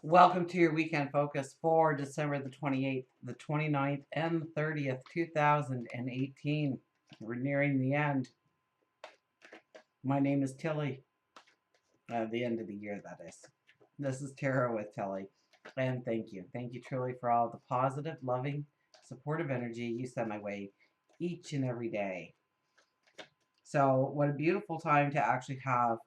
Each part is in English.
Welcome to your weekend focus for December the 28th, the 29th, and the 30th, 2018. We're nearing the end. My name is Tilly. The end of the year, that is. This is Tara with Tilly. And thank you. Thank you truly for all the positive, loving, supportive energy you send my way each and every day. So, what a beautiful time to actually have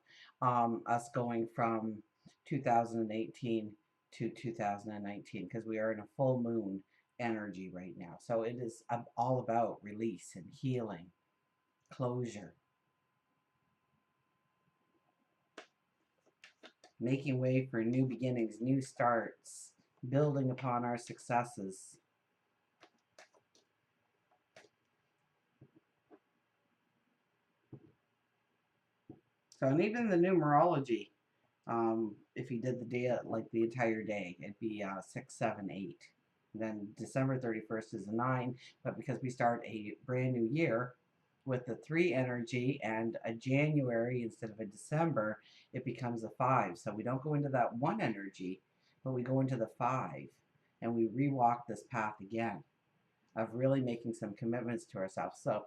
us going from 2018 to 2019 because we are in a full moon energy right now. So, it is all about release and healing, closure, making way for new beginnings, new starts, building upon our successes. So, and even the numerology, if you did the day like the entire day, it'd be 6, 7, 8. Then December 31st is a 9, but because we start a brand new year with the 3 energy and a January instead of a December, it becomes a 5. So we don't go into that 1 energy, but we go into the 5 and we rewalk this path again of really making some commitments to ourselves. So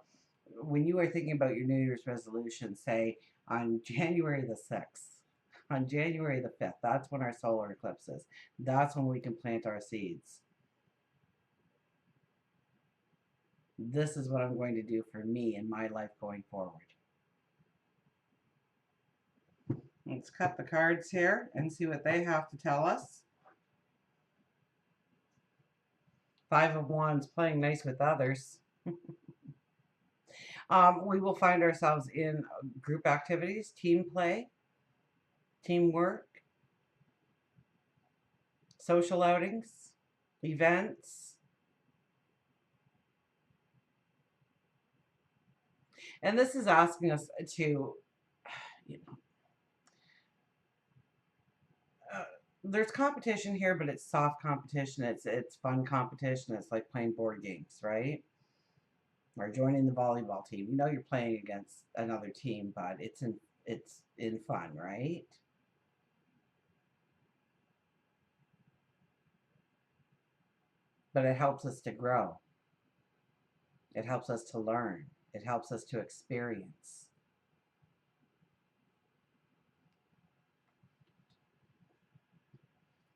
when you are thinking about your New Year's resolution, say on January the 6th, on January the 5th, that's when our solar eclipse is. That's when we can plant our seeds. This is what I'm going to do for me in my life going forward. Let's cut the cards here and see what they have to tell us. 5 of Wands, playing nice with others. We will find ourselves in group activities, team play, teamwork, social outings, events. And this is asking us to, you know, there's competition here, but it's soft competition. It's fun competition. It's like playing board games, right? Or joining the volleyball team. You know you're playing against another team, but it's in fun, right? But it helps us to grow. It helps us to learn. It helps us to experience.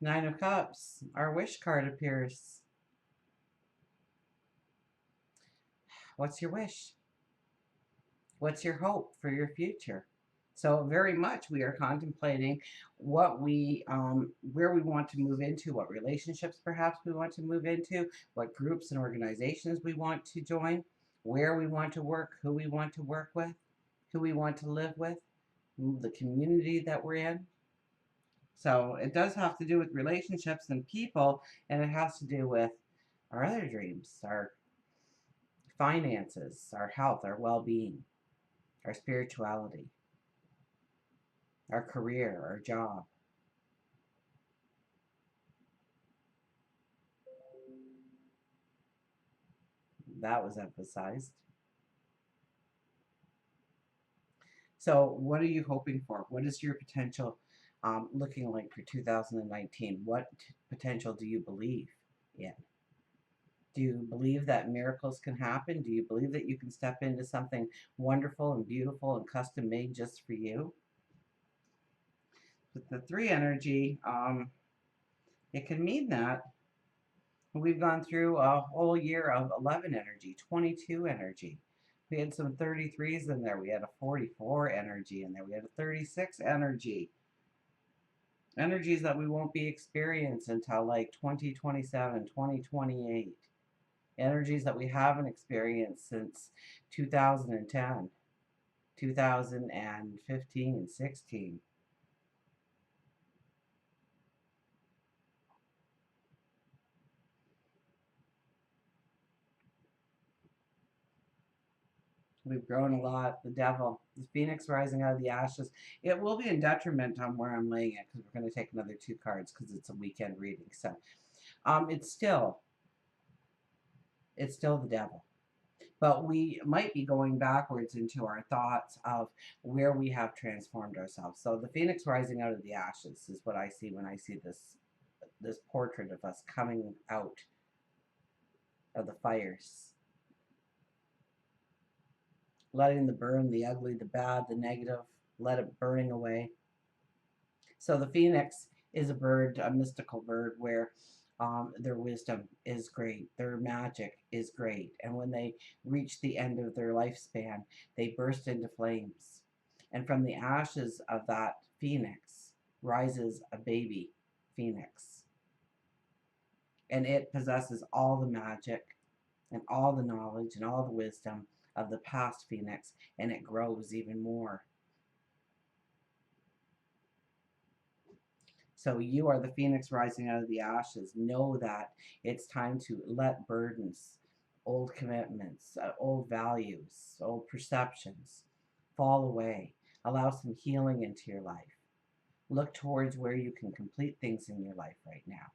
Nine of Cups. Our wish card appears. What's your wish? What's your hope for your future? So very much we are contemplating what where we want to move into, what relationships perhaps we want to move into, what groups and organizations we want to join, where we want to work, who we want to work with, who we want to live with, the community that we're in. So it does have to do with relationships and people, and it has to do with our other dreams, our finances, our health, our well-being, our spirituality, our career, our job. That was emphasized. So, what are you hoping for? What is your potential looking like for 2019? What potential do you believe in? Do you believe that miracles can happen? Do you believe that you can step into something wonderful and beautiful and custom made just for you? With the 3 energy, it can mean that we've gone through a whole year of 11 energy, 22 energy. We had some 33s in there. We had a 44 energy in there. We had a 36 energy. Energies that we won't be experienced until like 2027, 2028. Energies that we haven't experienced since 2010, 2015, 16. We've grown a lot. The devil, the phoenix rising out of the ashes. It will be in detriment on where I'm laying it because we're going to take another 2 cards because it's a weekend reading. So it's still the devil. But we might be going backwards into our thoughts of where we have transformed ourselves. So the phoenix rising out of the ashes is what I see when I see this this portrait of us coming out of the fires, letting the burn, the ugly, the bad, the negative, let it burning away. So the phoenix is a bird, a mystical bird, where their wisdom is great, their magic is great, and when they reach the end of their lifespan, they burst into flames. And from the ashes of that phoenix rises a baby phoenix. And it possesses all the magic and all the knowledge and all the wisdom of the past phoenix, and it grows even more. So you are the phoenix rising out of the ashes. Know that it's time to let burdens, old commitments, old values, old perceptions fall away. Allow some healing into your life. Look towards where you can complete things in your life right now.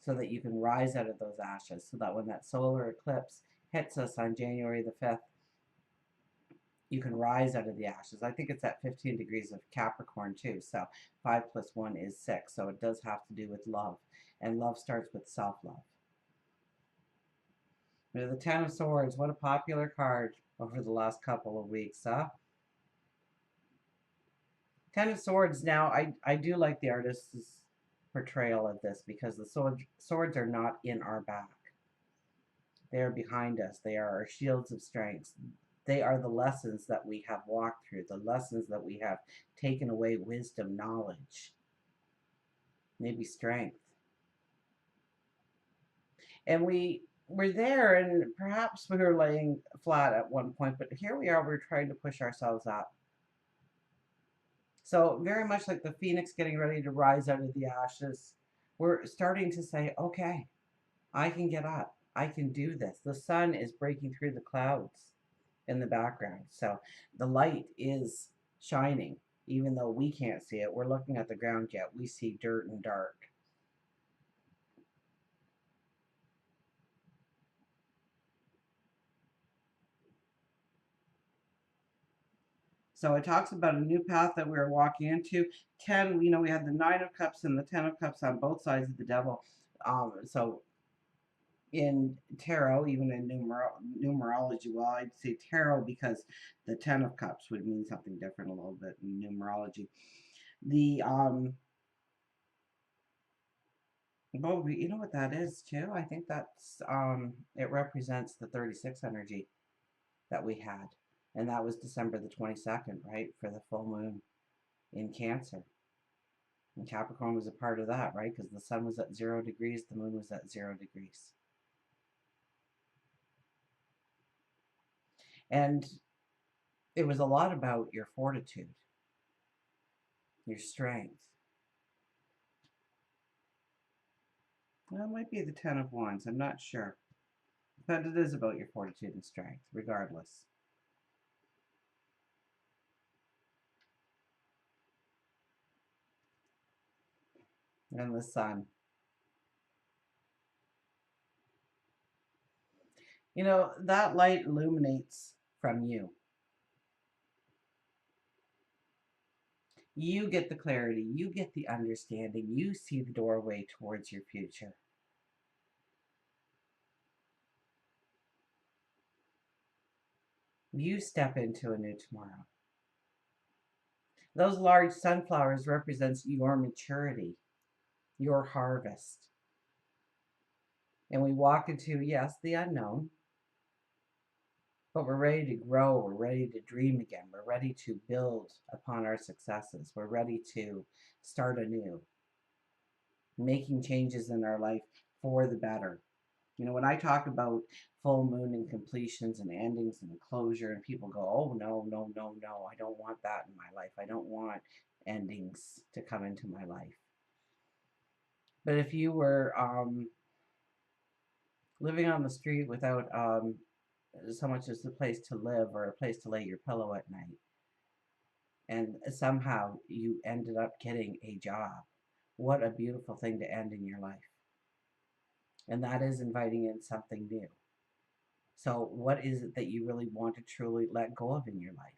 So that you can rise out of those ashes, so that when that solar eclipse hits us on January the 5th, you can rise out of the ashes. I think it's at 15 degrees of Capricorn too. So 5 plus 1 is 6. So it does have to do with love. And love starts with self-love. The Ten of Swords, what a popular card over the last couple of weeks, huh? Ten of Swords, now I do like the artist's portrayal of this, because the swords are not in our back. They are behind us. They are our shields of strength. They are the lessons that we have walked through, the lessons that we have taken away, wisdom, knowledge, maybe strength. And we were there, and perhaps we were laying flat at one point, but here we are, we're trying to push ourselves up. So very much like the phoenix getting ready to rise out of the ashes, we're starting to say, okay, I can get up. I can do this. The sun is breaking through the clouds in the background. So the light is shining, even though we can't see it. We're looking at the ground yet. We see dirt and dark. So it talks about a new path that we're walking into. 10, we had the 9 of Cups and the 10 of Cups on both sides of the devil. So in tarot, even in numerology, well, I'd say tarot because the 10 of Cups would mean something different a little bit in numerology. The well, you know what that is too? I think that's it represents the 36 energy that we had. And that was December the 22nd, right? For the full moon in Cancer. And Capricorn was a part of that, right? Because the sun was at 0 degrees, the moon was at 0 degrees. And it was a lot about your fortitude, your strength. Well, it might be the 10 of Wands, I'm not sure. But it is about your fortitude and strength, regardless. And the sun. That light illuminates from you. You get the clarity, you get the understanding, you see the doorway towards your future. You step into a new tomorrow. Those large sunflowers represents your maturity, your harvest. And we walk into, yes, the unknown, but we're ready to grow, we're ready to dream again, we're ready to build upon our successes, we're ready to start anew, making changes in our life for the better. When I talk about full moon and completions and endings and closure, and people go, oh, no, no, no, no, I don't want that in my life. I don't want endings to come into my life. But if you were living on the street without so much as a place to live or a place to lay your pillow at night, and somehow you ended up getting a job, what a beautiful thing to end in your life. And that is inviting in something new. So what is it that you really want to truly let go of in your life?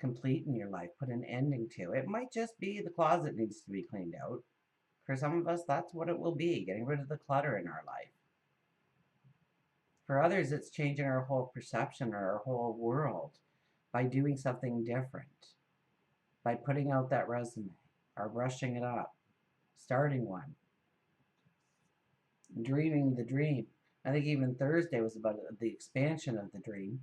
complete in your life, put an ending to. It might just be the closet needs to be cleaned out. For some of us, that's what it will be, getting rid of the clutter in our life. For others, it's changing our whole perception or our whole world by doing something different, by putting out that resume or brushing it up, starting one, dreaming the dream. I think even Thursday was about the expansion of the dream.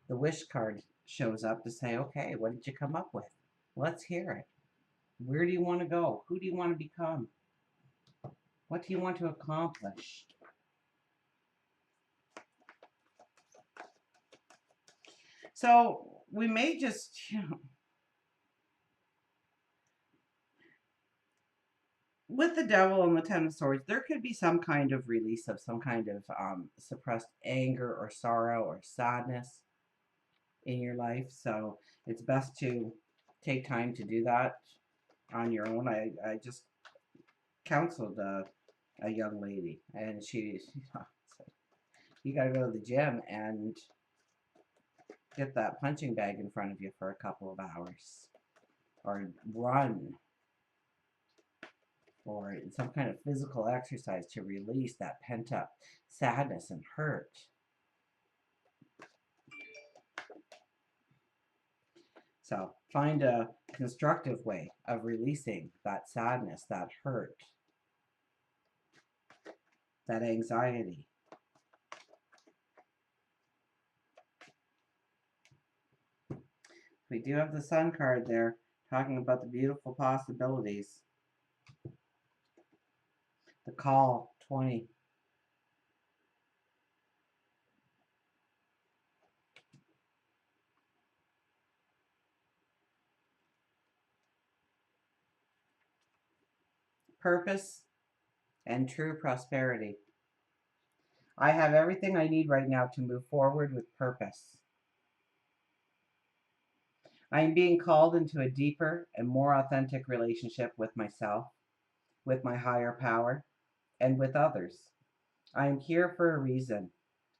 The wish card shows up to say, okay, what did you come up with? Let's hear it. Where do you want to go? Who do you want to become? What do you want to accomplish? So we may just, with the devil and the Ten of Swords, there could be some kind of release of some kind of suppressed anger or sorrow or sadness in your life. So it's best to take time to do that on your own. I just counseled a young lady, and she said, you got to go to the gym and get that punching bag in front of you for a couple of hours, or run, or some kind of physical exercise to release that pent up sadness and hurt. So find a constructive way of releasing that sadness, that hurt, that anxiety. We do have the Sun card there, talking about the beautiful possibilities. The call, 20. Purpose and true prosperity. I have everything I need right now to move forward with purpose. I am being called into a deeper and more authentic relationship with myself, with my higher power, and with others. I am here for a reason.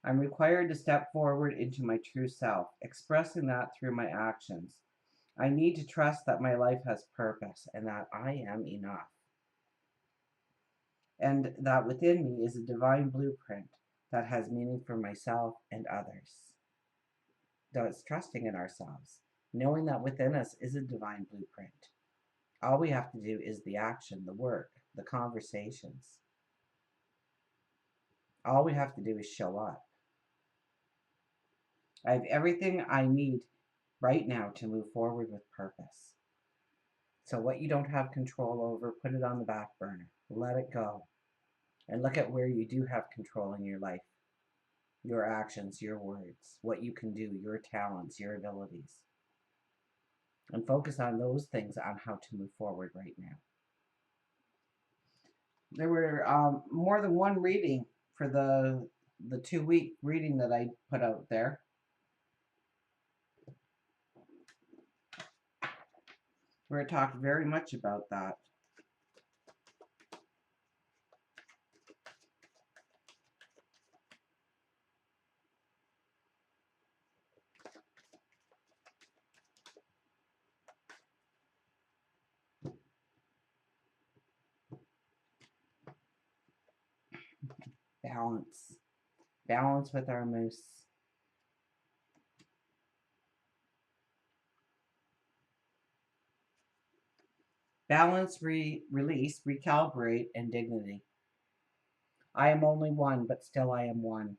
I'm required to step forward into my true self, expressing that through my actions. I need to trust that my life has purpose and that I am enough. And that within me is a divine blueprint that has meaning for myself and others. Though it's trusting in ourselves, knowing that within us is a divine blueprint. All we have to do is the action, the work, the conversations. All we have to do is show up. I have everything I need right now to move forward with purpose. So what you don't have control over, put it on the back burner. Let it go. And look at where you do have control in your life. Your actions, your words, what you can do, your talents, your abilities. And focus on those things on how to move forward right now. There were more than one reading for the 2-week reading that I put out there. Where it talked very much about that. Balance. Balance with our moose. Balance, release, recalibrate, and dignity. I am only one, but still I am one.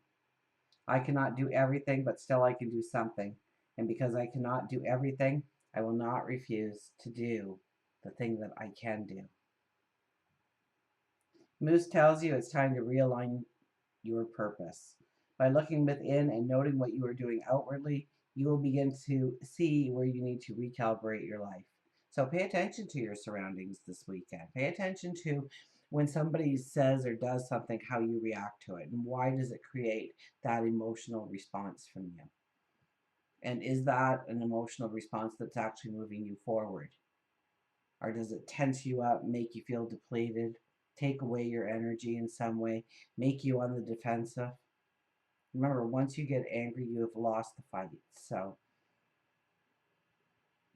I cannot do everything, but still I can do something. And because I cannot do everything, I will not refuse to do the thing that I can do. Moose tells you it's time to realign your purpose. By looking within and noting what you are doing outwardly, you will begin to see where you need to recalibrate your life. So pay attention to your surroundings this weekend. Pay attention to when somebody says or does something, how you react to it, and why does it create that emotional response from you? And is that an emotional response that's actually moving you forward? Or does it tense you up, make you feel depleted, take away your energy in some way, make you on the defensive? Remember, once you get angry, you have lost the fight. So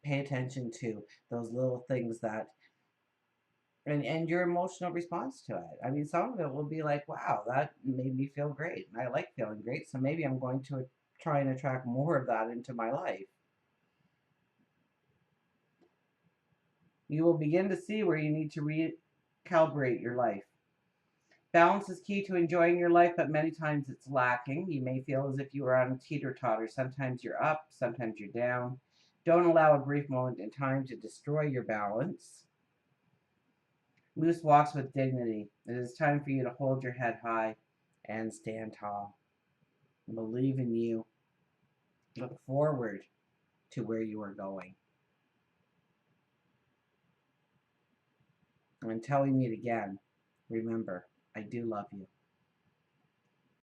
Pay attention to those little things that, and your emotional response to it. I mean, some of it will be like, wow, that made me feel great. And I like feeling great. So maybe I'm going to try and attract more of that into my life. You will begin to see where you need to recalibrate your life. Balance is key to enjoying your life, but many times it's lacking. You may feel as if you are on a teeter-totter. Sometimes you're up, sometimes you're down. Don't allow a brief moment in time to destroy your balance. Moose walks with dignity. It is time for you to hold your head high and stand tall. Believe in you. Look forward to where you are going. And until we meet again, remember, I do love you.